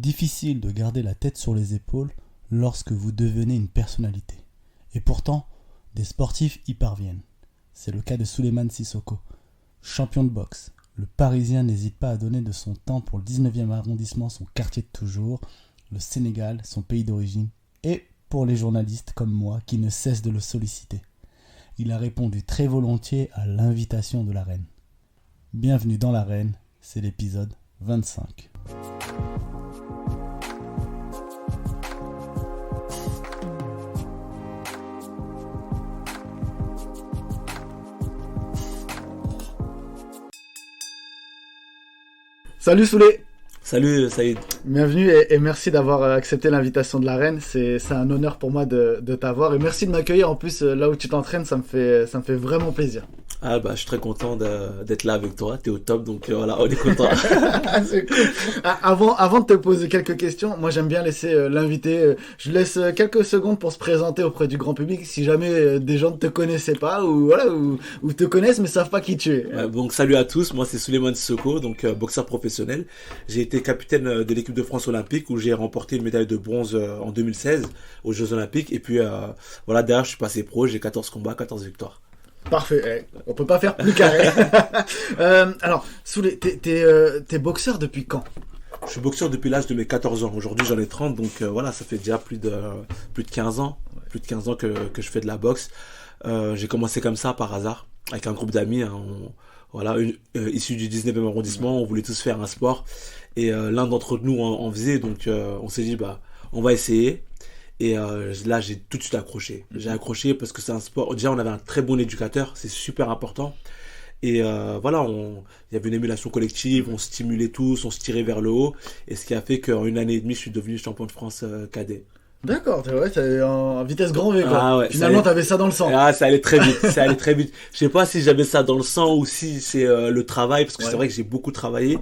difficile de garder la tête sur les épaules lorsque vous devenez une personnalité. Et pourtant, des sportifs y parviennent. C'est le cas de Souleymane Sissoko. Champion de boxe, le Parisien n'hésite pas à donner de son temps pour le 19e arrondissement, son quartier de toujours, le Sénégal, son pays d'origine, et pour les journalistes comme moi qui ne cessent de le solliciter. Il a répondu très volontiers à l'invitation de la reine. Bienvenue dans l'arène, c'est l'épisode 25. Salut Soulé. Salut Saïd. Bienvenue et merci d'avoir accepté l'invitation de la reine. C'est un honneur pour moi de t'avoir et merci de m'accueillir. En plus, là où tu t'entraînes, ça me fait vraiment plaisir. Ah bah je suis très content d'être là avec toi, t'es au top, donc voilà, on est content. C'est cool. Avant de te poser quelques questions, moi j'aime bien laisser l'invité, je laisse quelques secondes pour se présenter auprès du grand public si jamais des gens ne te connaissaient pas ou te connaissent mais savent pas qui tu es. Ouais, donc salut à tous, moi c'est Souleymane Sissoko, donc boxeur professionnel. J'ai été capitaine de l'équipe de France olympique où j'ai remporté une médaille de bronze en 2016 aux Jeux olympiques et puis voilà, derrière je suis passé pro, j'ai 14 combats, 14 victoires. Parfait, on peut pas faire plus carré. Alors, Soulé, t'es boxeur depuis quand? Je suis boxeur depuis l'âge de mes 14 ans. Aujourd'hui, j'en ai 30, donc voilà, ça fait déjà plus de 15 ans. Plus de 15 ans que je fais de la boxe. J'ai commencé comme ça, par hasard, avec un groupe d'amis. Hein, issus du 19e arrondissement, on voulait tous faire un sport. Et l'un d'entre nous en faisait, donc on s'est dit, on va essayer. Et là, j'ai tout de suite accroché. J'ai accroché parce que c'est un sport. Déjà, on avait un très bon éducateur, c'est super important. Et voilà, il y avait une émulation collective, on stimulait tous, on se tirait vers le haut. Et ce qui a fait qu'en une année et demie, je suis devenu champion de France cadet. D'accord, t'es en vitesse grand V, quoi. Ah ouais, finalement, t'avais ça dans le sang. Ah, ça allait très vite, ça allait très vite. Je sais pas si j'avais ça dans le sang ou si c'est le travail, parce que c'est vrai que j'ai beaucoup travaillé,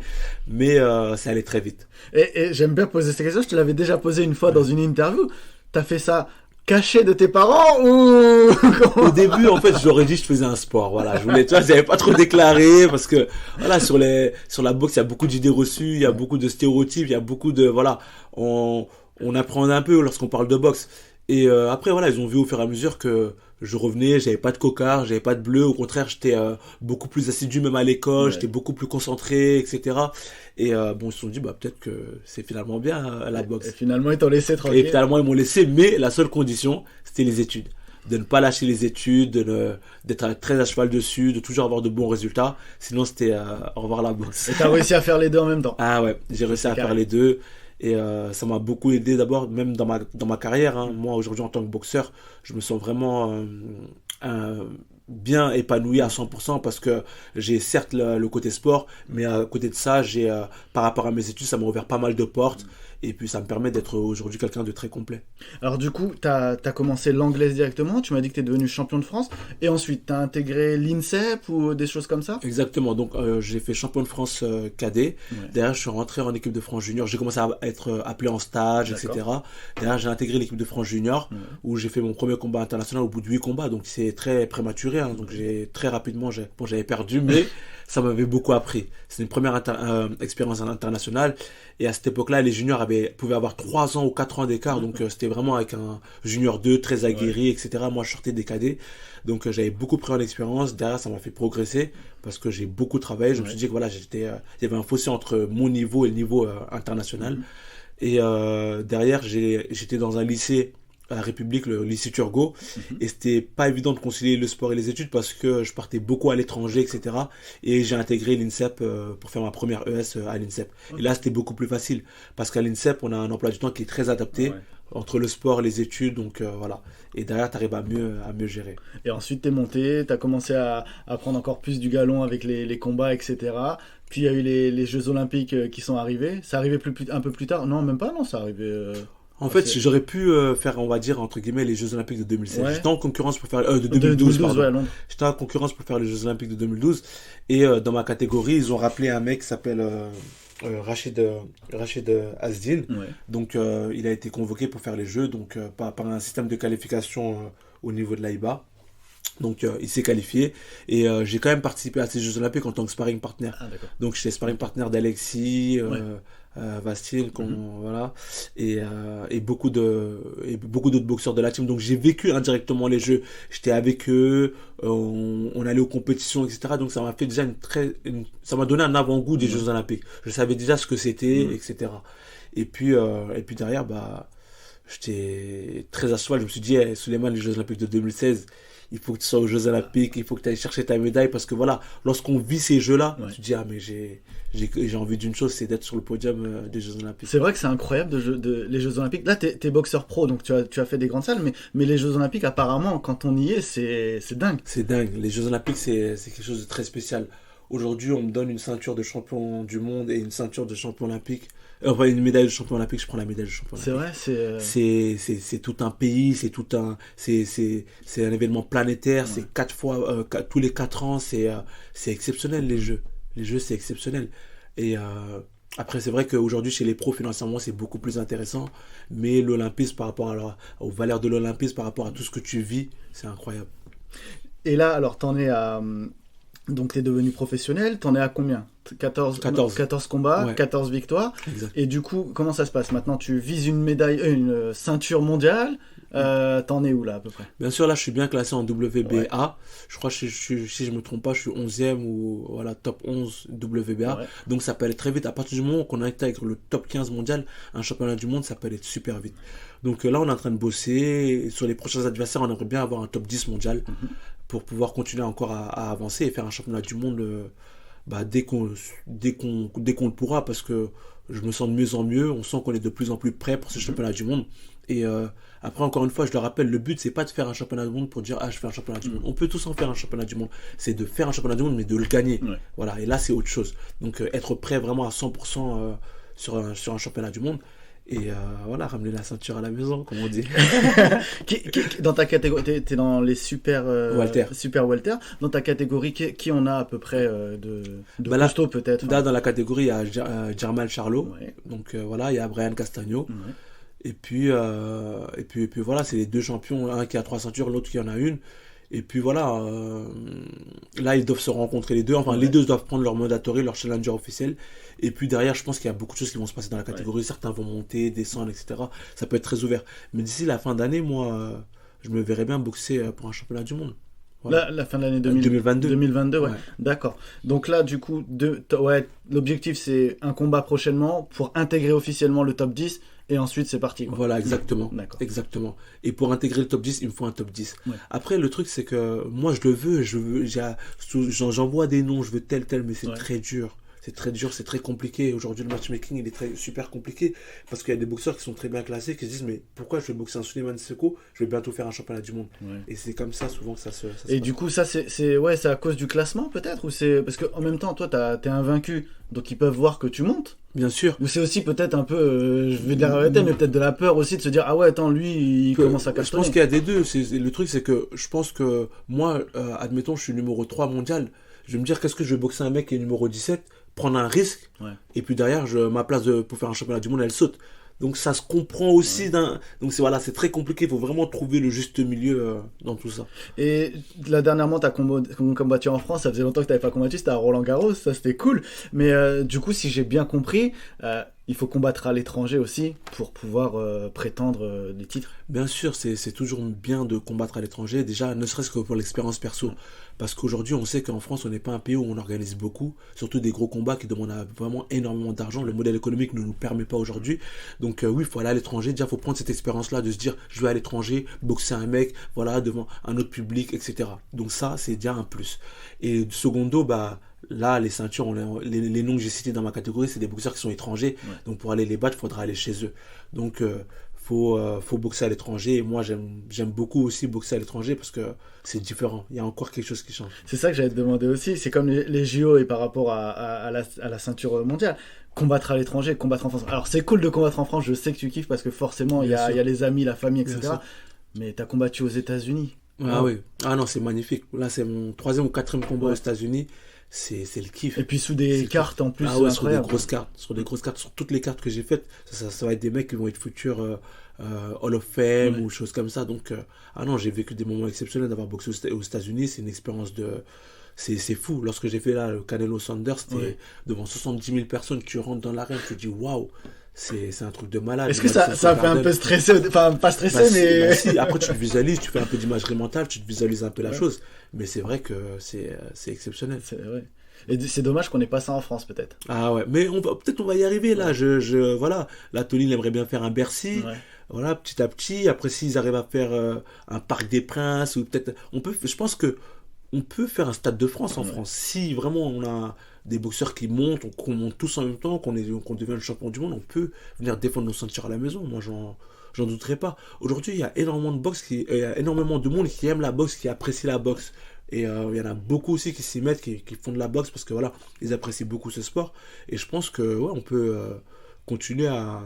mais ça allait très vite. Et j'aime bien poser cette question, je te l'avais déjà posé une fois dans une interview. T'as fait ça caché de tes parents ou Au début, en fait, j'aurais dit que je faisais un sport. Voilà, j'avais pas trop déclaré parce que voilà, sur la boxe, il y a beaucoup d'idées reçues, il y a beaucoup de stéréotypes, il y a beaucoup de voilà, on apprend un peu lorsqu'on parle de boxe. Et après voilà, ils ont vu au fur et à mesure que je revenais, j'avais pas de cocard, j'avais pas de bleu, au contraire, j'étais beaucoup plus assidu même à l'école, j'étais beaucoup plus concentré, etc. Et ils se sont dit peut-être que c'est finalement bien la boxe. Et finalement ils t'ont laissé tranquille. Et finalement ils m'ont laissé, mais la seule condition, c'était les études. De ne pas lâcher les études, d'être très à cheval dessus, de toujours avoir de bons résultats. Sinon c'était au revoir la boxe. Et t'as réussi à faire les deux en même temps. Ah ouais, j'ai réussi à faire les deux. Et ça m'a beaucoup aidé d'abord, même dans ma carrière. Hein. Moi, aujourd'hui, en tant que boxeur, je me sens vraiment bien épanoui à 100% parce que j'ai certes le côté sport, mais à côté de ça, par rapport à mes études, ça m'a ouvert pas mal de portes. Et puis, ça me permet d'être aujourd'hui quelqu'un de très complet. Alors du coup, t'as commencé l'anglaise directement, tu m'as dit que t'es devenu champion de France, et ensuite t'as intégré l'INSEP ou des choses comme ça? Exactement, donc j'ai fait champion de France cadet, derrière je suis rentré en équipe de France junior, j'ai commencé à être appelé en stage, etc. Derrière j'ai intégré l'équipe de France junior, où j'ai fait mon premier combat international au bout de 8 combats, donc c'est très prématuré, hein, donc j'ai très rapidement, j'avais perdu, mais ça m'avait beaucoup appris. C'est une première expérience internationale, et à cette époque-là, les juniors pouvaient avoir 3 ans ou 4 ans d'écart, donc c'était vraiment avec un junior 2 très aguerri, etc. Moi, je sortais des cadets, donc j'avais beaucoup pris en expérience. Derrière, ça m'a fait progresser parce que j'ai beaucoup travaillé. Je me suis dit que voilà, il y avait un fossé entre mon niveau et le niveau international. Et derrière, j'étais dans un lycée à la République, le lycée Turgot, et c'était pas évident de concilier le sport et les études parce que je partais beaucoup à l'étranger, etc. Et j'ai intégré l'INSEP pour faire ma première ES à l'INSEP. Et là, c'était beaucoup plus facile parce qu'à l'INSEP, on a un emploi du temps qui est très adapté entre le sport et les études, donc voilà. Et derrière, tu arrives à mieux gérer. Et ensuite, t'es monté, t'as commencé à prendre encore plus du galon avec les combats, etc. Puis il y a eu les Jeux Olympiques qui sont arrivés. Ça arrivait un peu plus tard? Non, même pas, non, ça arrivait... En fait, j'aurais pu faire, on va dire, entre guillemets, les Jeux Olympiques de 2016. Ouais. J'étais en concurrence pour faire... de 2012, pardon. Ouais, Londres. J'étais en concurrence pour faire les Jeux Olympiques de 2012. Et dans ma catégorie, ils ont rappelé un mec qui s'appelle Rachid Azdin. Ouais. Donc, il a été convoqué pour faire les Jeux, donc par un système de qualification au niveau de l'AIBA. Donc il s'est qualifié et j'ai quand même participé à ces Jeux Olympiques en tant que sparring partner. Ah, d'accord. Donc j'étais sparring partner d'Alexis, Vastil, voilà, et beaucoup d'autres boxeurs de la team. Donc j'ai vécu indirectement les jeux. J'étais avec eux, on allait aux compétitions, etc. Donc ça m'a fait déjà ça m'a donné un avant-goût des Jeux Olympiques. Je savais déjà ce que c'était, etc. Et puis derrière, bah, j'étais très à cheval. Je me suis dit, Souleymane, les Jeux Olympiques de 2016, il faut que tu sois aux Jeux Olympiques, il faut que tu ailles chercher ta médaille, parce que voilà, lorsqu'on vit ces jeux-là, tu te dis, mais j'ai envie d'une chose, c'est d'être sur le podium des Jeux Olympiques. C'est vrai que c'est incroyable les Jeux Olympiques. Là, t'es boxeur pro, donc tu as fait des grandes salles, mais les Jeux Olympiques, apparemment, quand on y est, c'est dingue. C'est dingue. Les Jeux Olympiques, c'est quelque chose de très spécial. Aujourd'hui, on me donne une ceinture de champion du monde et une ceinture de champion olympique. Enfin, une médaille de champion olympique, je prends la médaille de champion olympique. C'est vrai, c'est tout un pays, c'est un événement planétaire, c'est 4 fois, tous les 4 ans, c'est exceptionnel les Jeux. Les Jeux, c'est exceptionnel. Et après, c'est vrai qu'aujourd'hui, chez les pros, financièrement, c'est beaucoup plus intéressant. Mais l'olympisme, par rapport aux valeurs de l'olympisme, par rapport à tout ce que tu vis, c'est incroyable. Et là, alors, t'en es à... Donc, tu es devenu professionnel, t'en es à combien 14 combats, ouais. 14 victoires. Exact. Et du coup, comment ça se passe? Maintenant, tu vises une ceinture mondiale. T'en es où là à peu près? Bien sûr, là je suis bien classé en WBA. Ouais. Je crois que si je me trompe pas, je suis 11e ou voilà, top 11 WBA. Ouais. Donc ça peut aller très vite. À partir du moment qu'on intègre le top 15 mondial, un championnat du monde, ça peut aller super vite. Donc là, on est en train de bosser. Sur les prochains adversaires, on aimerait bien avoir un top 10 mondial pour pouvoir continuer encore à avancer et faire un championnat du monde dès qu'on le pourra, parce que je me sens de mieux en mieux. On sent qu'on est de plus en plus prêt pour ce championnat du monde. Et après, encore une fois, je le rappelle, le but, c'est pas de faire un championnat du monde pour dire, je fais un championnat du monde. On peut tous en faire un championnat du monde. C'est de faire un championnat du monde, mais de le gagner. Ouais. Voilà. Et là, c'est autre chose. Donc, être prêt vraiment à 100% sur un championnat du monde. Et voilà, ramener la ceinture à la maison, comme on dit. Dans ta catégorie, t'es dans les super welter. Dans ta catégorie, qui on a à peu près de costaud peut-être? Là, dans la catégorie, il y a Jermall Charlo. Ouais. Donc voilà, il y a Brian Castagno. Ouais. Et puis voilà, c'est les deux champions, un qui a 3 ceintures, l'autre qui en a une. Et puis voilà, là ils doivent se rencontrer les deux. Enfin, les deux doivent prendre leur mandatory, leur challenger officiel. Et puis derrière, je pense qu'il y a beaucoup de choses qui vont se passer dans la catégorie. Certains vont monter, descendre, etc. Ça peut être très ouvert. Mais d'ici la fin d'année, moi, je me verrais bien boxer pour un championnat du monde. Voilà. La fin de l'année 2022. 2022, ouais. D'accord. Donc là, du coup, l'objectif, c'est un combat prochainement pour intégrer officiellement le top 10. Et ensuite, c'est parti. Quoi. Voilà, exactement. D'accord. Exactement. Et pour intégrer le top 10, il me faut un top 10. Ouais. Après, le truc, c'est que moi, je le veux. J'envoie des noms, je veux tel, mais c'est très dur. C'est très dur, c'est très compliqué. Aujourd'hui, le matchmaking, il est super compliqué. Parce qu'il y a des boxeurs qui sont très bien classés, qui se disent, mais pourquoi je vais boxer un Souleymane Sissoko? Je vais bientôt faire un championnat du monde. Ouais. Et c'est comme ça, souvent, que ça se Et du coup, ça, c'est à cause du classement, peut-être? Ou c'est... Parce qu'en même temps, toi, t'es invaincu. Donc, ils peuvent voir que tu montes. Bien sûr. Ou c'est aussi peut-être un peu, je vais dire arrêter, mais peut-être de la peur aussi de se dire, ah ouais, attends, lui, il commence à cartonner. Je pense qu'il y a des deux. Le truc, c'est que je pense que moi, admettons, je suis numéro 3 mondial. Je vais me dire, qu'est-ce que je vais boxer un mec qui est numéro 17, prendre un risque, et puis derrière, ma place pour faire un championnat du monde, elle saute. Donc ça se comprend aussi donc c'est très compliqué, il faut vraiment trouver le juste milieu dans tout ça. Et là dernièrement t'as combattu en France, ça faisait longtemps que t'avais pas combattu, c'était à Roland-Garros, ça c'était cool. Mais du coup, si j'ai bien compris, il faut combattre à l'étranger aussi pour pouvoir prétendre des titres. Bien sûr, c'est toujours bien de combattre à l'étranger, déjà ne serait-ce que pour l'expérience perso. Parce qu'aujourd'hui, on sait qu'en France, on n'est pas un pays où on organise beaucoup, surtout des gros combats qui demandent vraiment énormément d'argent. Le modèle économique ne nous permet pas aujourd'hui. Donc oui, il faut aller à l'étranger. Déjà, il faut prendre cette expérience-là de se dire, je vais à l'étranger, boxer un mec, voilà, devant un autre public, etc. Donc ça, c'est déjà un plus. Et secondo, là, les ceintures, les noms que j'ai cités dans ma catégorie, c'est des boxeurs qui sont étrangers. Ouais. Donc pour aller les battre, il faudra aller chez eux. Donc faut boxer à l'étranger. Et moi, j'aime beaucoup aussi boxer à l'étranger parce que c'est différent. Il y a encore quelque chose qui change. C'est ça que j'allais te demander aussi. C'est comme les JO et par rapport à la ceinture mondiale. Combattre à l'étranger, combattre en France. Alors c'est cool de combattre en France, je sais que tu kiffes parce que forcément il y a les amis, la famille, etc. Mais t'as combattu aux États-Unis. Ah oui. Ah non, c'est magnifique. Là, c'est mon 3e ou 4e combat aux États-Unis. C'est le kiff. Et puis sous des cartes en plus. Ah ouais, sur des grosses cartes. Sur toutes les cartes que j'ai faites, ça va être des mecs qui vont être futurs Hall of Fame ou choses comme ça. Donc, non, j'ai vécu des moments exceptionnels d'avoir boxé aux États-Unis. C'est une expérience c'est fou. Lorsque j'ai fait là le Canelo Sanders, c'était devant 70 000 personnes, tu rentres dans l'arène, tu te dis waouh, c'est un truc de malade. Est-ce que ça fait un peu stressé, enfin pas stressé, mais... Si, après tu te visualises, tu fais un peu d'imagerie mentale, tu te visualises un peu la chose, mais c'est vrai que c'est exceptionnel. C'est vrai. Et c'est dommage qu'on n'ait pas ça en France, peut-être. Ah ouais, mais peut-être on va y arriver là. Voilà, là Tony il aimerait bien faire un Bercy. Voilà, petit à petit. Après, s'ils arrivent à faire un Parc des Princes, ou peut-être, je pense que on peut faire un Stade de France en France. Si vraiment on a des boxeurs qui montent, qu'on monte tous en même temps, qu'on devient le champion du monde, on peut venir défendre nos ceintures à la maison. Moi, j'en douterai pas. Aujourd'hui, il y a énormément il y a énormément de monde qui aime la boxe, qui apprécie la boxe. Et il y en a beaucoup aussi qui s'y mettent, qui font de la boxe parce que voilà, ils apprécient beaucoup ce sport. Et je pense que on peut continuer à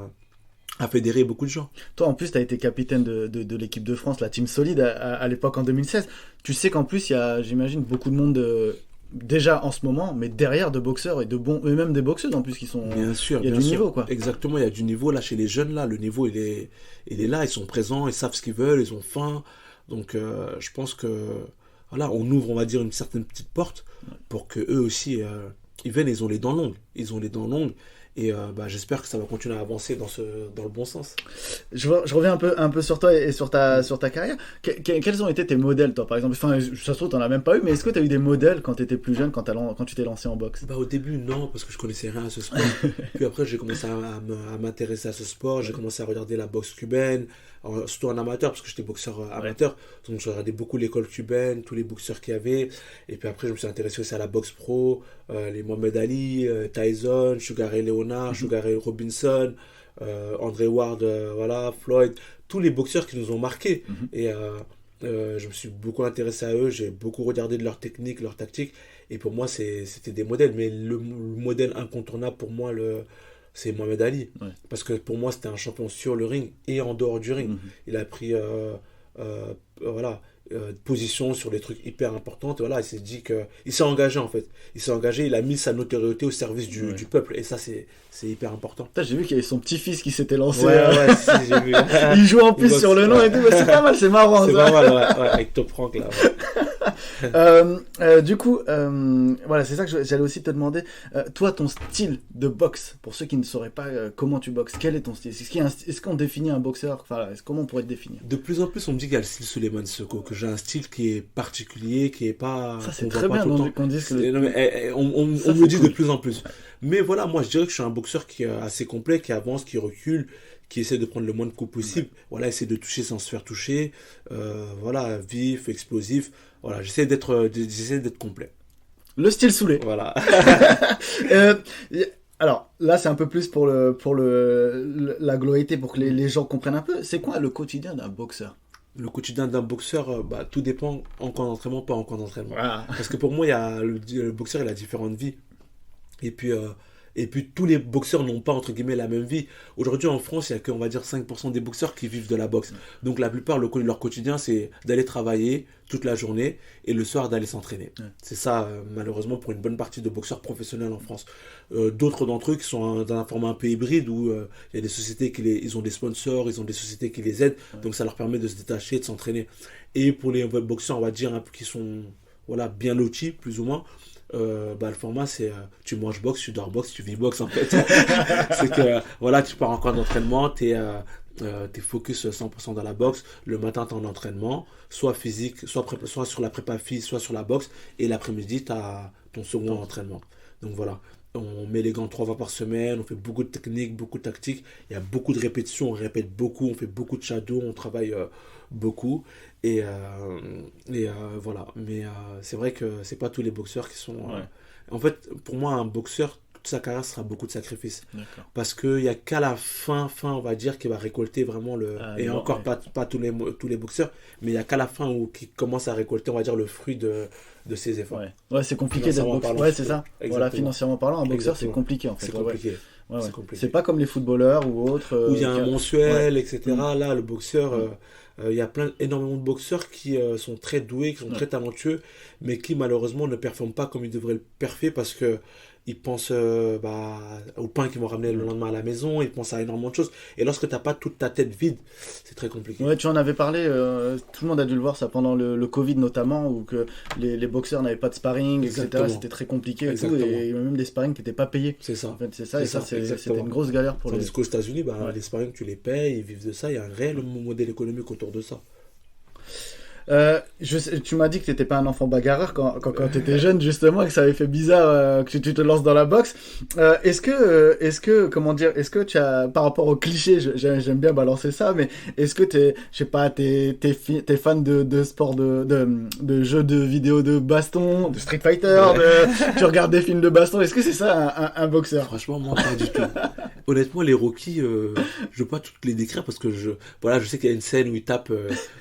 fédérer beaucoup de gens. Toi, en plus, tu as été capitaine de l'équipe de France, la Team Solide, à l'époque en 2016. Tu sais qu'en plus, il y a, j'imagine, beaucoup de monde déjà en ce moment, mais derrière de boxeurs et même des boxeuses en plus qui sont... Bien sûr, il y a du niveau, quoi. Exactement, il y a du niveau là chez les jeunes, là, le niveau il est là, ils sont présents, ils savent ce qu'ils veulent, ils ont faim. Donc je pense que voilà, on ouvre, on va dire, une certaine petite porte pour que eux aussi, ils viennent, ils ont les dents longues. Ils ont les dents longues. Et j'espère que ça va continuer à avancer dans le bon sens. Je reviens un peu sur toi et sur ta carrière. Quels ont été tes modèles, toi, par exemple? Enfin, ça se trouve, t'en as même pas eu, mais est-ce que tu as eu des modèles quand tu étais plus jeune, quand tu t'es lancé en boxe? Au début, non, parce que je connaissais rien à ce sport. Puis après, j'ai commencé à m'intéresser à ce sport. J'ai commencé à regarder la boxe cubaine, surtout en amateur, parce que j'étais boxeur amateur. Donc, je regardais beaucoup l'école cubaine, tous les boxeurs qu'il y avait. Et puis après, je me suis intéressé aussi à la boxe pro, les Mohamed Ali, Tyson, Sugar Ray Leonard, Sugar Ray Robinson, André Ward, voilà, Floyd, tous les boxeurs qui nous ont marqués. Et je me suis beaucoup intéressé à eux, j'ai beaucoup regardé de leur technique, leur tactique. Et pour moi, c'était des modèles. Mais le modèle incontournable pour moi, c'est Mohamed Ali. Parce que pour moi, c'était un champion sur le ring et en dehors du ring. Il a pris position sur des trucs hyper importants. Et voilà, il s'est dit que il s'est engagé en fait. Il s'est engagé, il a mis sa notoriété au service du peuple. Et ça, c'est hyper important. J'ai vu qu'il y avait son petit-fils qui s'était lancé. Si, j'ai vu. Il joue en plus sur le nom et tout. C'est pas mal, c'est marrant. C'est pas mal, avec Top Rank là. Du coup, voilà, c'est ça que j'allais aussi te demander. Toi, ton style de boxe, pour ceux qui ne sauraient pas comment tu boxes, quel est ton style? Est-ce qu'on définit un boxeur? Enfin, comment on pourrait te définir? De plus en plus, on me dit qu'il y a le style Souleymane Sissoko, que j'ai un style qui est particulier, qui est pas. Ça, c'est très bien qu'on dise que. Non, mais, on me le dit de plus en plus. Mais voilà, moi, je dirais que je suis un boxeur qui est assez complet, qui avance, qui recule, qui essaie de prendre le moins de coups possible. Voilà, essaie de toucher sans se faire toucher. Voilà, vif, explosif. Voilà, j'essaie d'être complet. Le style Soulé. Voilà. Alors, là, c'est un peu plus pour la globalité, pour que les gens comprennent un peu. C'est quoi le quotidien d'un boxeur? Le quotidien d'un boxeur, tout dépend en camp d'entraînement, pas en camp d'entraînement. Voilà. Parce que pour moi, il y a le boxeur, il a différentes vies. Et puis tous les boxeurs n'ont pas entre guillemets la même vie. Aujourd'hui en France, il n'y a que, on va dire, 5% des boxeurs qui vivent de la boxe. Donc la plupart, leur quotidien, c'est d'aller travailler toute la journée et le soir d'aller s'entraîner. C'est ça, malheureusement, pour une bonne partie de boxeurs professionnels en France. D'autres d'entre eux qui sont dans un format un peu hybride où il y a des sociétés ils ont des sponsors, ils ont des sociétés qui les aident. Donc ça leur permet de se détacher, de s'entraîner. Et pour les boxeurs, on va dire, qui sont bien lotis, plus ou moins, le format c'est tu manges boxe, tu dors boxe, tu vis boxe en fait. C'est que tu pars en camp d'entraînement, t'es focus 100% dans la boxe. Le matin t'es en entraînement, soit physique, soit sur la prépa physique, soit sur la boxe, et l'après-midi t'as ton second entraînement. Donc voilà, on met les gants 3 fois par semaine, on fait beaucoup de techniques, beaucoup de tactiques, il y a beaucoup de répétitions, on répète beaucoup, on fait beaucoup de shadow, on travaille beaucoup. Et voilà, mais c'est vrai que c'est pas tous les boxeurs qui sont en fait, pour moi, un boxeur, toute sa carrière sera beaucoup de sacrifices. Parce qu'il y a qu'à la fin on va dire, qu'il va récolter vraiment pas tous les boxeurs, mais il y a qu'à la fin où qu'il commence à récolter, on va dire, le fruit de ses efforts. C'est compliqué d'être boxeur. C'est ça. Voilà, financièrement parlant, un boxeur, c'est compliqué en fait. C'est compliqué. C'est pas comme les footballeurs ou autres. Où il y a un mensuel, etc. Là, le boxeur, il y a énormément de boxeurs qui sont très doués, qui sont très talentueux, mais qui malheureusement ne performent pas comme ils devraient le perfer parce que ils pensent au pain qu'ils vont ramener le lendemain à la maison, ils pensent à énormément de choses. Et lorsque tu n'as pas toute ta tête vide, c'est très compliqué. Ouais, tu en avais parlé, tout le monde a dû le voir ça pendant le Covid notamment, où que les boxeurs n'avaient pas de sparring, Exactement. etc. C'était très compliqué et tout, Exactement. et il y avait même des sparring qui n'étaient pas payés. C'est ça. En fait, c'est ça, et ça, c'était exactement. une grosse galère pour les... Tandis qu'aux États-Unis, Ouais. les sparring, tu les payes, ils vivent de ça. Il y a un réel modèle économique autour de ça. Tu m'as dit que tu n'étais pas un enfant bagarreur quand tu étais jeune, justement, et que ça avait fait bizarre que tu te lances dans la boxe. Est-ce que tu as, par rapport au cliché, j'aime bien balancer ça, mais est-ce que t'es fan de sport, de jeux de vidéos de baston, de Street Fighter, tu regardes des films de baston, est-ce que c'est ça un boxeur? Franchement, moi, pas du tout. Honnêtement, les Rocky, je veux pas toutes les décrire parce que je sais qu'il y a une scène où il tape,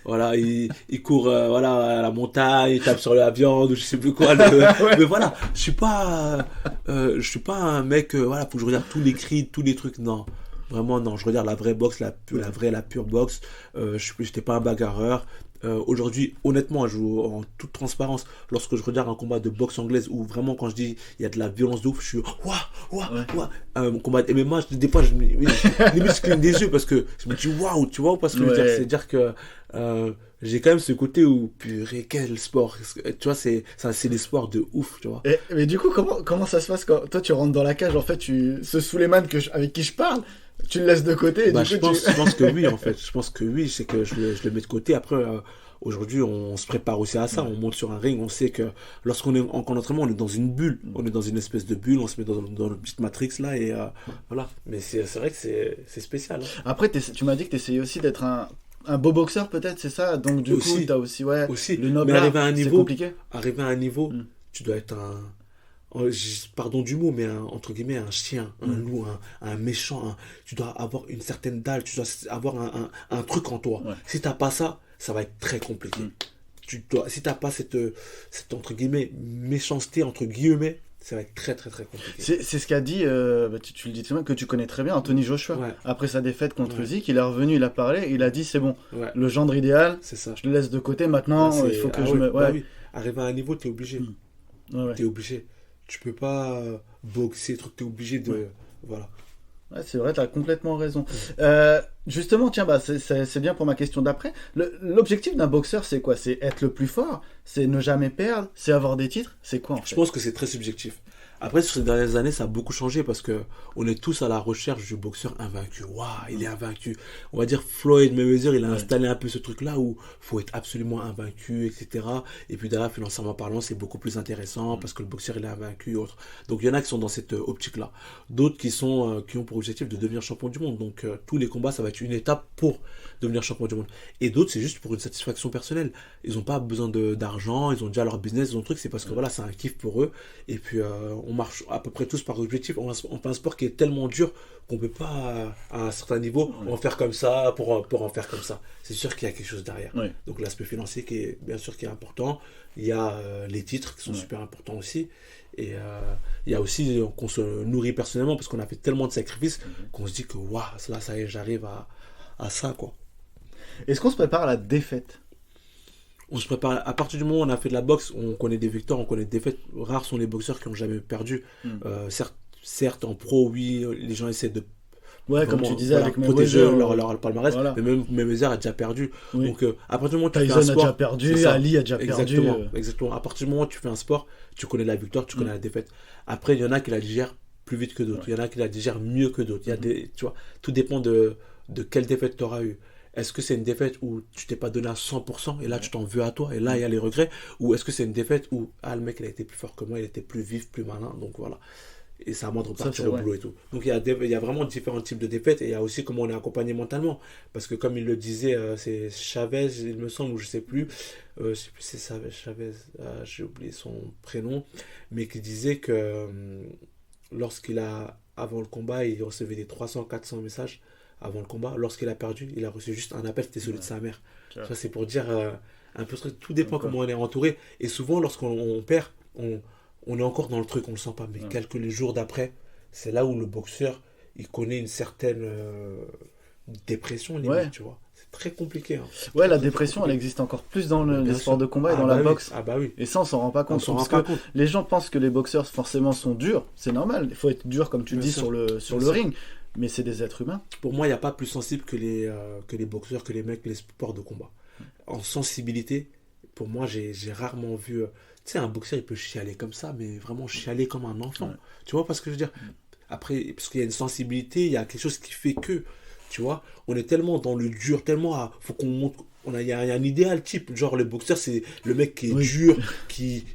il court, à la montagne, il tape sur la viande ou je sais plus quoi. Ouais. Mais voilà, je suis pas un mec, faut que je regarde tous les cris, tous les trucs, non. Vraiment, non, je regarde la vraie boxe, la pure boxe. J'étais pas un bagarreur. Aujourd'hui, honnêtement, je joue en toute transparence. Lorsque je regarde un combat de boxe anglaise où vraiment, quand je dis il y a de la violence de ouf, je suis waouh. Mon combat de MMA, des fois, limite, je cligne des yeux parce que je me dis waouh, tu vois, parce que je veux dire, c'est-à-dire que j'ai quand même ce côté où, purée, quel sport. Tu vois, c'est des sports de ouf, tu vois. Mais du coup, comment ça se passe quand toi tu rentres dans la cage, en fait, ce Souleymane avec qui je parle, tu le laisses de côté et Je pense que oui, en fait. Je pense que oui, c'est que je le mets de côté. Après, aujourd'hui, on se prépare aussi à ça. On monte sur un ring. On sait que lorsqu'on est en entraînement, on est dans une bulle. On est dans une espèce de bulle. On se met dans notre petite matrix là et voilà. Mais c'est vrai que c'est spécial. Hein. Après, tu m'as dit que tu essayais aussi d'être un beau boxeur, peut-être, c'est ça? Donc, du coup, tu as aussi, le noble mais art, arriver à un c'est niveau, compliqué. tu dois être pardon du mot, mais entre guillemets, un chien, un loup, un méchant. Tu dois avoir une certaine dalle, tu dois avoir un truc en toi. Ouais. Si t'as pas ça, ça va être très compliqué. Si t'as pas cette entre guillemets méchanceté entre guillemets, ça va être très très très compliqué. C'est ce qu'a dit, tu le dis très bien, que tu connais très bien, Anthony Joshua. Ouais. Après sa défaite contre Usyk, il est revenu, il a parlé, il a dit c'est bon, le gendre idéal, c'est ça. je le laisse de côté maintenant, il faut que je me... Oui. Arriver à un niveau, t'es obligé. T'es obligé. Tu peux pas boxer, t'es obligé de... Voilà. Ouais, c'est vrai, tu as complètement raison. Justement, tiens, c'est bien pour ma question d'après. L'objectif d'un boxeur, c'est quoi? C'est être le plus fort? C'est ne jamais perdre? C'est avoir des titres? C'est quoi en fait? Je pense que c'est très subjectif. Après, sur ces dernières années, ça a beaucoup changé parce que on est tous à la recherche du boxeur invaincu. Waouh, il est invaincu. On va dire Floyd Mayweather, il a installé un peu ce truc-là où faut être absolument invaincu, etc. Et puis derrière, financièrement parlant, c'est beaucoup plus intéressant parce que le boxeur, il est invaincu et autres. Donc il y en a qui sont dans cette optique-là. D'autres qui ont pour objectif de devenir champion du monde. Donc tous les combats, ça va être une étape pour devenir champion du monde. Et d'autres, c'est juste pour une satisfaction personnelle. Ils n'ont pas besoin d'argent, ils ont déjà leur business, ils ont un truc, c'est parce que voilà, c'est un kiff pour eux. Et puis on marche à peu près tous par objectif. On fait un sport qui est tellement dur qu'on peut pas, à un certain niveau, en faire comme ça pour en faire comme ça. C'est sûr qu'il y a quelque chose derrière. Oui. Donc l'aspect financier qui est bien sûr qui est important. Il y a les titres qui sont super importants aussi. Et il y a aussi qu'on se nourrit personnellement parce qu'on a fait tellement de sacrifices qu'on se dit que waouh, là ça y est, j'arrive à ça quoi. Est-ce qu'on se prépare à la défaite? On se prépare. À partir du moment où on a fait de la boxe, on connaît des victoires, on connaît des défaites. Rares sont les boxeurs qui n'ont jamais perdu. Certes, en pro, oui, les gens essaient de comme tu disais, avec protéger Mayweather, leur palmarès. Voilà. Mais même Mayweather a déjà perdu. Oui. Donc, à partir du moment où tu fais Tyson un sport, a déjà perdu, Ali a déjà perdu. Exactement. À partir du moment où tu fais un sport, tu connais la victoire, tu connais la défaite. Après, il y en a qui la digèrent plus vite que d'autres. Il y en a qui la digèrent mieux que d'autres. Il y a tu vois, tout dépend de quelle défaite tu auras eu. Est-ce que c'est une défaite où tu t'es pas donné à 100% et là tu t'en veux à toi et là il y a les regrets, ou est-ce que c'est une défaite où le mec il a été plus fort que moi, il était plus vif, plus malin, donc voilà, et c'est à moi de repartir au boulot et tout. Donc il y a vraiment différents types de défaites et il y a aussi comment on est accompagné mentalement, parce que comme il le disait, c'est Chavez il me semble, ou je sais plus c'est Chavez, j'ai oublié son prénom, mais qui disait que avant le combat il recevait des 300-400 messages avant le combat. Lorsqu'il a perdu, il a reçu juste un appel, c'était celui de sa mère. Ça, c'est pour dire un peu, tout dépend comment on est entouré. Et souvent, lorsqu'on perd, on est encore dans le truc, on le sent pas. Mais quelques jours d'après, c'est là où le boxeur, il connaît une certaine dépression, limite, Ouais. tu vois. C'est très compliqué. Hein. Ouais, la Très dépression, elle compliqué. existe encore plus dans Bien les sûr. sports de combat et dans bah la oui. boxe. Ah bah oui. Et ça, on s'en rend pas On compte. s'en rend Parce pas que compte. les gens pensent que les boxeurs, forcément, sont durs. C'est normal. Il faut être dur, comme tu Bien dis, sûr. sur le Bien le sûr. ring. Mais c'est des êtres humains. Pour moi, il n'y a pas plus sensible que les boxeurs, que les mecs, les sports de combat. En sensibilité, pour moi, j'ai rarement vu. Tu sais, un boxeur, il peut chialer comme ça, mais vraiment chialer comme un enfant. Ouais. Tu vois pas ce que je veux dire? Après, parce qu'il y a une sensibilité, il y a quelque chose qui fait que, tu vois, on est tellement dans le dur, tellement à. Faut qu'on montre. Il y a un idéal type. Genre, le boxeur, c'est le mec qui est Oui. dur,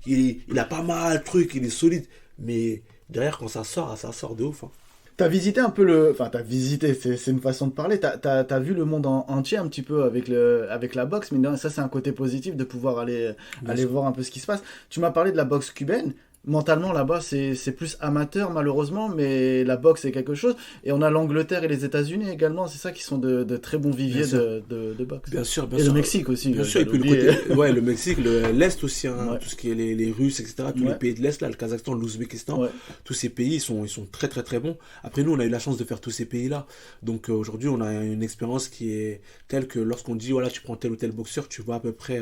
il a pas mal de trucs, il est solide. Mais derrière, quand ça sort de ouf. Hein. T'as visité un peu le... Enfin, t'as visité, c'est une façon de parler. T'as vu le monde entier un petit peu avec la boxe, mais non, ça, c'est un côté positif de pouvoir aller sûr. voir un peu ce qui se passe. Tu m'as parlé de la boxe cubaine. Mentalement, là-bas, c'est plus amateur, malheureusement, mais la boxe, c'est quelque chose. Et on a l'Angleterre et les États-Unis également, c'est ça qui sont de très bons viviers Bien sûr. de boxe. Bien sûr, bien Et sûr. le Mexique aussi. Bien sûr, et j'allais puis le oublier. côté, ouais, le Mexique, l'Est aussi, hein, Ouais. tout ce qui est les Russes, etc., tous les Ouais. pays de l'Est, là, le Kazakhstan, l'Ouzbékistan, Ouais. tous ces pays, ils sont très, très, très bons. Après, nous, on a eu la chance de faire tous ces pays-là. Donc, aujourd'hui, on a une expérience qui est telle que lorsqu'on dit, voilà, tu prends tel ou tel boxeur, tu vois à peu près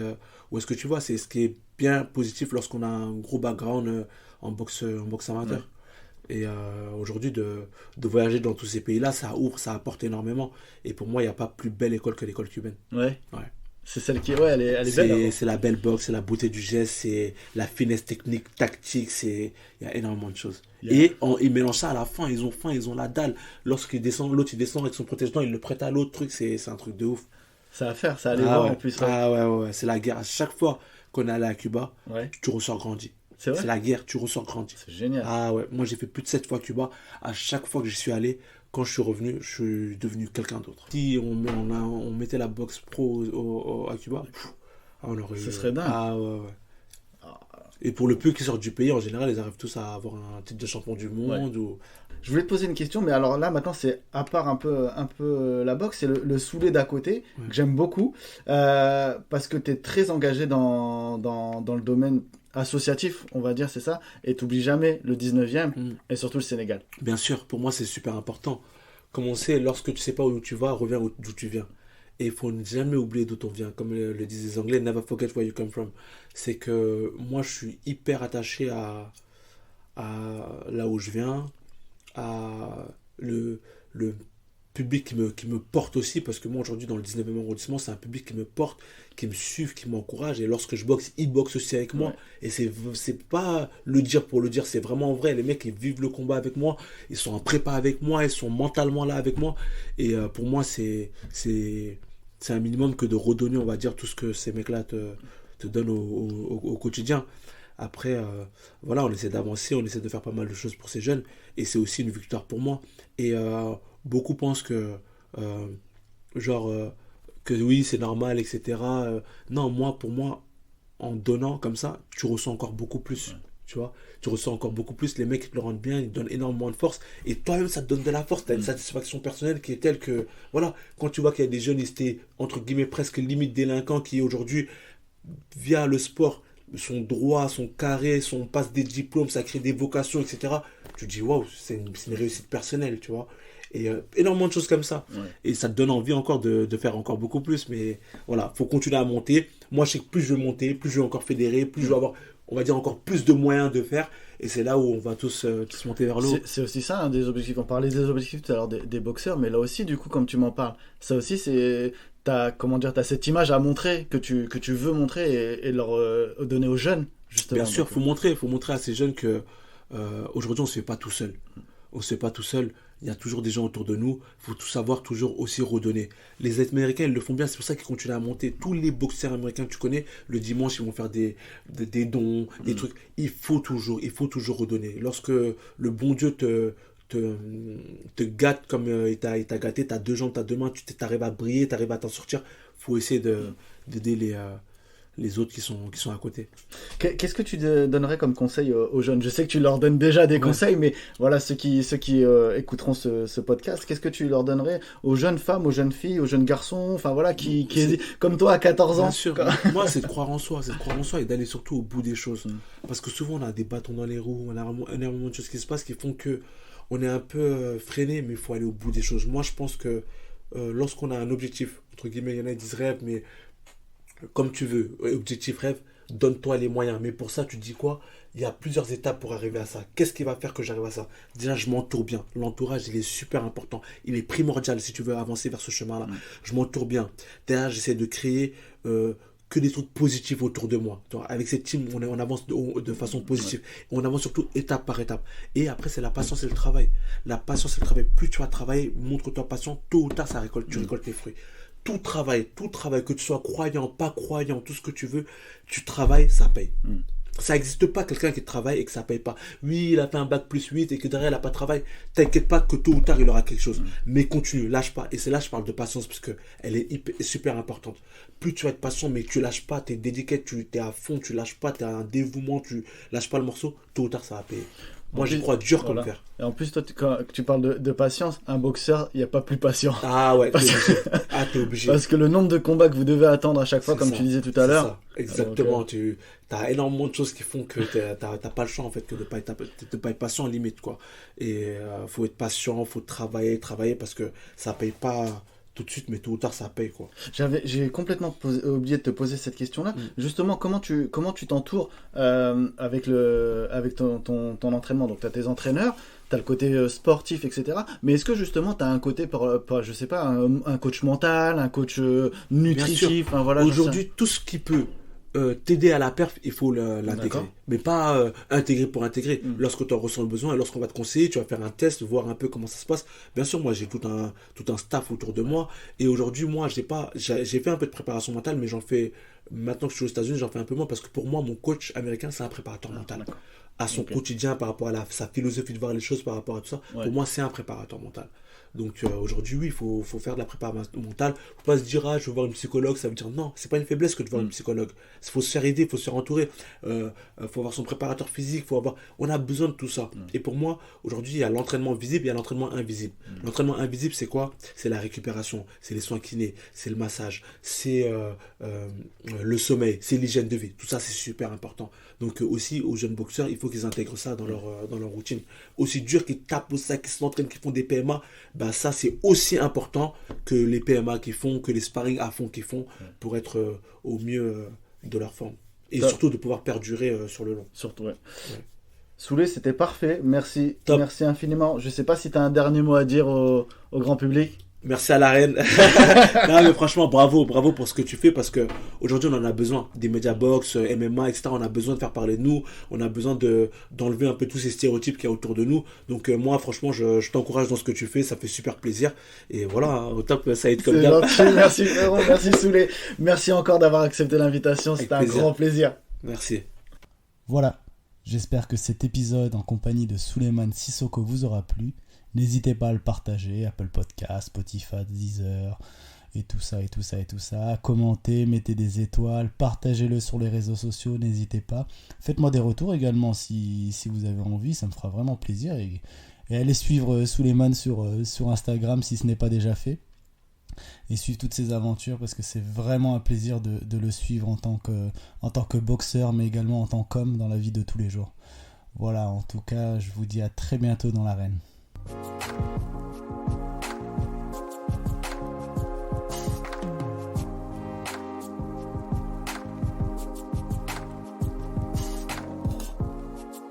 où est-ce que tu vas. C'est ce qui est bien positif lorsqu'on a un gros background en boxe amateur. Et aujourd'hui, de voyager dans tous ces pays-là, ça ouvre, ça apporte énormément. Et pour moi, il n'y a pas plus belle école que l'école cubaine. Ouais. Ouais. C'est celle qui... Ouais, elle est belle. alors. C'est la belle boxe, c'est la beauté du geste, c'est la finesse technique, tactique, il y a énormément de choses. Il y a- Et ils mélangent ça à la fin, ils ont faim, ils ont la dalle. Lorsqu'il descend, l'autre il descend avec son protège-dents, il le prête à l'autre, truc, c'est un truc de ouf. Ça va faire, ça allait voir ouais. en plus. Ouais. Ouais, c'est la guerre. À chaque fois qu'on est allé à Cuba, Ouais. tu ressors grandi. C'est vrai. C'est la guerre, tu ressors grandi. C'est génial. Ah ouais, moi j'ai fait plus de 7 fois Cuba. À chaque fois que j'y suis allé, quand je suis revenu, je suis devenu quelqu'un d'autre. Si on mettait la boxe pro à Cuba, on aurait Ce eu- serait dingue. Ah ouais. Et pour le peu qui sortent du pays, en général, ils arrivent tous à avoir un titre de champion du monde. Ou... Je voulais te poser une question, mais alors là maintenant c'est à part un peu la boxe, c'est le soulet d'à côté que j'aime beaucoup parce que tu es très engagé dans le domaine associatif, on va dire, c'est ça, et t'oublies jamais le 19e et surtout le Sénégal. Bien sûr, pour moi c'est super important. Comme on sait, lorsque tu sais pas où tu vas, reviens d'où tu viens. Et il faut jamais oublier d'où on vient. Comme le disent les Anglais, never forget where you come from. C'est que moi je suis hyper attaché à là où je viens, à le public qui me porte aussi, parce que moi aujourd'hui dans le 19e arrondissement, c'est un public qui me porte, qui me suit, qui m'encourage, et lorsque je boxe, ils boxent aussi avec moi, et c'est pas le dire pour le dire, c'est vraiment vrai, les mecs ils vivent le combat avec moi, ils sont en prépa avec moi, ils sont mentalement là avec moi, et pour moi c'est un minimum que de redonner, on va dire, tout ce que ces mecs-là te donnent au quotidien. Après, voilà, on essaie d'avancer, on essaie de faire pas mal de choses pour ces jeunes, et c'est aussi une victoire pour moi. Et beaucoup pensent que, que oui, c'est normal, etc. Non, pour moi, en donnant comme ça, tu ressens encore beaucoup plus. Ouais. Tu vois, tu ressens encore beaucoup plus. Les mecs, ils te le rendent bien, ils te donnent énormément de force. Et toi-même, ça te donne de la force. Tu as une satisfaction personnelle qui est telle que, voilà, quand tu vois qu'il y a des jeunes, ils étaient, entre guillemets, presque limite délinquants, qui aujourd'hui, via le sport, sont droits, sont carrés, passent des diplômes, ça crée des vocations, etc. Tu te dis, waouh, c'est une réussite personnelle, tu vois. Et énormément de choses comme ça. Ouais. Et ça te donne envie encore de faire encore beaucoup plus. Mais voilà, il faut continuer à monter. Moi, je sais que plus je vais monter, plus je vais encore fédérer, plus je vais avoir, on va dire, encore plus de moyens de faire. Et c'est là où on va tous monter vers le haut. C'est aussi ça, des objectifs. On parlait des objectifs tout à l'heure des boxeurs, mais là aussi, du coup, comme tu m'en parles, ça aussi, c'est... T'as cette image à montrer, que tu veux montrer et leur donner aux jeunes, justement. Bien sûr, il faut montrer à ces jeunes que aujourd'hui, on ne se fait pas tout seul. On ne se fait pas tout seul. Il y a toujours des gens autour de nous. Il faut tout savoir, toujours aussi redonner. Les Américains, ils le font bien. C'est pour ça qu'ils continuent à monter. Tous les boxeurs américains que tu connais, le dimanche, ils vont faire des dons, des trucs. Il faut toujours redonner. Lorsque le bon Dieu te gâte comme il t'a gâté, t'as 2 jambes, t'as 2 mains, tu arrives à briller, tu arrives à t'en sortir. Il faut essayer d'aider les autres qui sont à côté. Qu'est-ce que tu donnerais comme conseil aux jeunes ? Je sais que tu leur donnes déjà des conseils, mais voilà, ceux qui écouteront ce podcast, qu'est-ce que tu leur donnerais aux jeunes femmes, aux jeunes filles, aux jeunes garçons, enfin voilà, qui comme toi à 14 ans. Bien sûr, moi c'est de croire en soi, et d'aller surtout au bout des choses. Parce que souvent on a des bâtons dans les roues, on a énormément de choses qui se passent qui font que on est un peu freiné, mais il faut aller au bout des choses. Moi je pense que lorsqu'on a un objectif, entre guillemets, il y en a qui disent rêve, mais comme tu veux, objectif rêve, donne-toi les moyens. Mais pour ça, tu te dis quoi? Il y a plusieurs étapes pour arriver à ça. Qu'est-ce qui va faire que j'arrive à ça? Déjà, je m'entoure bien. L'entourage, il est super important. Il est primordial si tu veux avancer vers ce chemin-là. Je m'entoure bien. Derrière, j'essaie de créer que des trucs positifs autour de moi. Avec cette team, on avance de façon positive. On avance surtout étape par étape. Et après, c'est la patience et le travail. La patience et le travail. Plus tu vas travailler, montre-toi patient, tôt ou tard, tu récoltes tes fruits. Tout travail, que tu sois croyant, pas croyant, tout ce que tu veux, tu travailles, ça paye. Ça n'existe pas quelqu'un qui travaille et que ça paye pas. Oui, il a fait un bac plus 8 et que derrière il n'a pas de travail. T'inquiète pas que tôt ou tard il aura quelque chose. Mais continue, lâche pas. Et c'est là que je parle de patience parce que elle est super importante. Plus tu vas être patient, mais tu lâches pas, tu es dédié, tu es à fond, tu lâches pas, tu as un dévouement, tu lâches pas le morceau, tôt ou tard ça va payer. Moi, j'y crois dur comme fer. Et en plus, toi, quand tu parles de patience, un boxeur, il n'y a pas plus patient. Ah ouais, t'es obligé. Parce que le nombre de combats que vous devez attendre à chaque fois, comme tu disais tout à l'heure. Exactement. Donc, tu as énormément de choses qui font que t'as pas le choix, en fait, que de pas être patient, limite, quoi. Et faut être patient, faut travailler parce que ça paye pas tout de suite, mais tôt ou tard ça paye, quoi. J'ai complètement oublié de te poser cette question-là. Justement, comment tu t'entoures avec ton entraînement? Donc tu as tes entraîneurs, tu as le côté sportif, etc. Mais est-ce que justement tu as un côté, je sais pas, un coach mental, un coach nutritif, enfin, voilà, aujourd'hui, tout ce qui peut t'aider à la perf, il faut l'intégrer. Mais pas intégrer pour intégrer. Lorsque tu en ressens le besoin et lorsqu'on va te conseiller, tu vas faire un test, voir un peu comment ça se passe. Bien sûr, moi j'ai tout un staff autour de moi. Et aujourd'hui, moi, j'ai fait un peu de préparation mentale, mais j'en fais, maintenant que je suis aux États-Unis, j'en fais un peu moins parce que pour moi, mon coach américain, c'est un préparateur mental. À son quotidien, par rapport à sa philosophie de voir les choses, par rapport à tout ça. Pour moi, c'est un préparateur mental. Donc aujourd'hui, oui, il faut faire de la préparation mentale. Il ne faut pas se dire, je veux voir une psychologue, ça veut dire non, c'est pas une faiblesse que de voir une psychologue. Il faut se faire aider, il faut se faire entourer. Il faut avoir son préparateur physique, on a besoin de tout ça. Et pour moi, aujourd'hui, il y a l'entraînement visible, il y a l'entraînement invisible. L'entraînement invisible, c'est quoi? C'est la récupération, c'est les soins kinés, c'est le massage, c'est le sommeil, c'est l'hygiène de vie. Tout ça, c'est super important. Donc aussi, aux jeunes boxeurs, il faut qu'ils intègrent ça dans leur routine. Aussi dur qu'ils tapent au sac, qu'ils s'entraînent, qu'ils font des PMA, ça c'est aussi important que les PMA qu'ils font, que les sparring à fond qu'ils font pour être au mieux de leur forme. Et surtout de pouvoir perdurer sur le long. Surtout, ouais. Soulé, c'était parfait. Merci. Top. Merci infiniment. Je sais pas si tu as un dernier mot à dire au grand public. Merci à la reine. Non, mais franchement, bravo pour ce que tu fais parce que aujourd'hui on en a besoin. Des médias box, MMA, etc. On a besoin de faire parler de nous. On a besoin d'enlever un peu tous ces stéréotypes qu'il y a autour de nous. Donc moi, franchement, je t'encourage dans ce que tu fais. Ça fait super plaisir. Et voilà, au top, ça aide comme d'hab. Merci frérot, merci Soulé. Merci encore d'avoir accepté l'invitation. C'était un grand plaisir. Merci. Voilà. J'espère que cet épisode en compagnie de Souleymane Sissoko vous aura plu. N'hésitez pas à le partager, Apple Podcast, Spotify, Deezer, et tout ça. Commentez, mettez des étoiles, partagez-le sur les réseaux sociaux, n'hésitez pas. Faites-moi des retours également si vous avez envie, ça me fera vraiment plaisir. Et allez suivre Souleymane sur Instagram si ce n'est pas déjà fait. Et suivre toutes ses aventures parce que c'est vraiment un plaisir de le suivre en tant que boxeur, mais également en tant qu'homme dans la vie de tous les jours. Voilà, en tout cas, je vous dis à très bientôt dans l'arène.